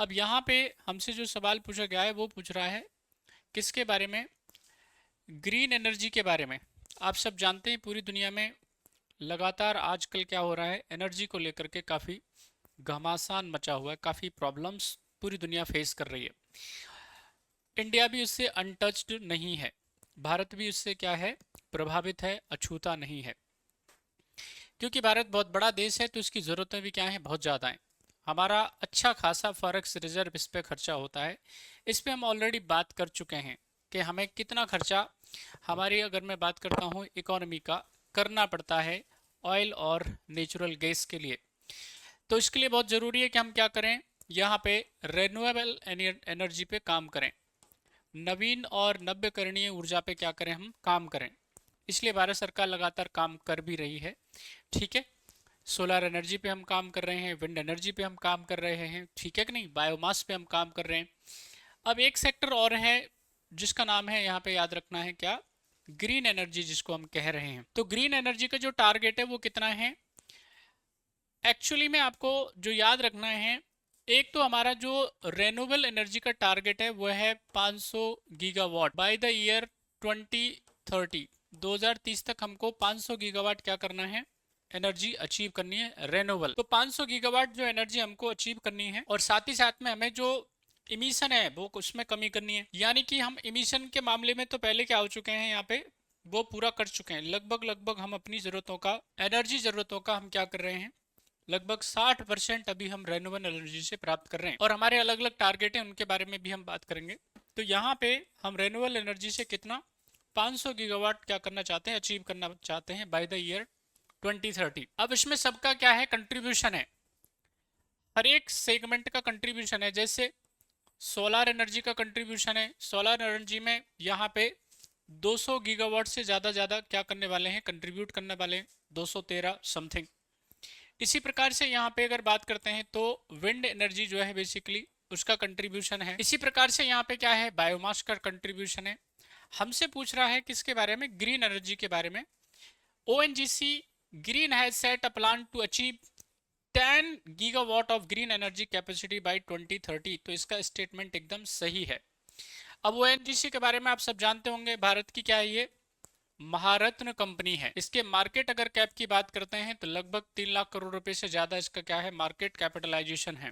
अब यहाँ पे हमसे जो सवाल पूछा गया है वो पूछ रहा है किसके बारे में, ग्रीन एनर्जी के बारे में। आप सब जानते हैं पूरी दुनिया में लगातार आजकल क्या हो रहा है, एनर्जी को लेकर के काफ़ी घमासान मचा हुआ है, काफ़ी प्रॉब्लम्स पूरी दुनिया फेस कर रही है। इंडिया भी उससे अनटच्ड नहीं है, भारत भी उससे क्या है, प्रभावित है, अछूता नहीं है। क्योंकि भारत बहुत बड़ा देश है तो इसकी ज़रूरतें भी क्या है, बहुत ज़्यादा हैं। हमारा अच्छा खासा फॉरेक्स रिजर्व इस पे खर्चा होता है। इस पे हम ऑलरेडी बात कर चुके हैं कि हमें कितना खर्चा, हमारी अगर मैं बात करता हूँ इकोनॉमी का, करना पड़ता है ऑयल और नेचुरल गैस के लिए। तो इसके लिए बहुत ज़रूरी है कि हम क्या करें, यहाँ पे रेन्यूएबल एनर्जी पे काम करें, नवीन और नव्यकरणीय ऊर्जा पे क्या करें, हम काम करें। इसलिए भारत सरकार लगातार काम कर भी रही है। ठीक है, सोलर एनर्जी पे हम काम कर रहे हैं, विंड एनर्जी पे हम काम कर रहे हैं, ठीक है कि नहीं, बायोमास पे हम काम कर रहे हैं। अब एक सेक्टर और है जिसका नाम है, यहाँ पे याद रखना है क्या, ग्रीन एनर्जी जिसको हम कह रहे हैं। तो ग्रीन एनर्जी का जो टारगेट है वो कितना है, एक्चुअली में आपको जो याद रखना है, एक तो हमारा जो रेन्यूएबल एनर्जी का टारगेट है वो है 500 गीगावाट बाय द ईयर 2030। 2030 तक हमको 500 गीगावाट क्या करना है, एनर्जी अचीव करनी है रेन्यूएबल। तो 500 गीगावाट जो एनर्जी हमको अचीव करनी है, और साथ ही साथ में हमें जो इमिशन है वो उसमें कमी करनी है। यानी कि हम इमिशन के मामले में तो पहले क्या हो चुके हैं, यहाँ पे वो पूरा कर चुके हैं। लगभग हम अपनी जरूरतों का, एनर्जी जरूरतों का हम क्या कर रहे हैं, लगभग 60% अभी हम रेन्यूएबल एनर्जी से प्राप्त कर रहे हैं। और हमारे अलग अलग टारगेट हैं, उनके बारे में भी हम बात करेंगे। तो यहाँ पे हम रेन्यूएबल एनर्जी से कितना, 500 गीगावाट क्या करना चाहते हैं, अचीव करना चाहते हैं बाय द ईयर 2030। अब इसमें सबका क्या है, कंट्रीब्यूशन है, हर एक सेगमेंट का कंट्रीब्यूशन है। जैसे सोलर एनर्जी का कंट्रीब्यूशन है, सोलर एनर्जी में यहाँ पे 200 गीगावाट से ज़्यादा क्या करने वाले हैं, कंट्रीब्यूट करने वाले हैं, 213 समथिंग। इसी प्रकार से यहाँ पे अगर बात करते हैं तो विंड एनर्जी जो है बेसिकली उसका कंट्रीब्यूशन है। इसी प्रकार से यहाँ पे क्या है, बायोमास का कंट्रीब्यूशन है। हमसे पूछ रहा है किसके बारे में, ग्रीन एनर्जी के बारे में। ONGC green has set a plan to achieve 10 gigawatt of green energy capacity by 2030। तो इसका स्टेटमेंट एकदम सही है। अब ONGC के बारे में आप सब जानते होंगे, भारत की क्या है, ये महारत्न कंपनी है। इसके मार्केट अगर कैप की बात करते हैं तो लगभग 3 लाख करोड़ रुपए से ज्यादा इसका क्या है, मार्केट कैपिटलाइजेशन है।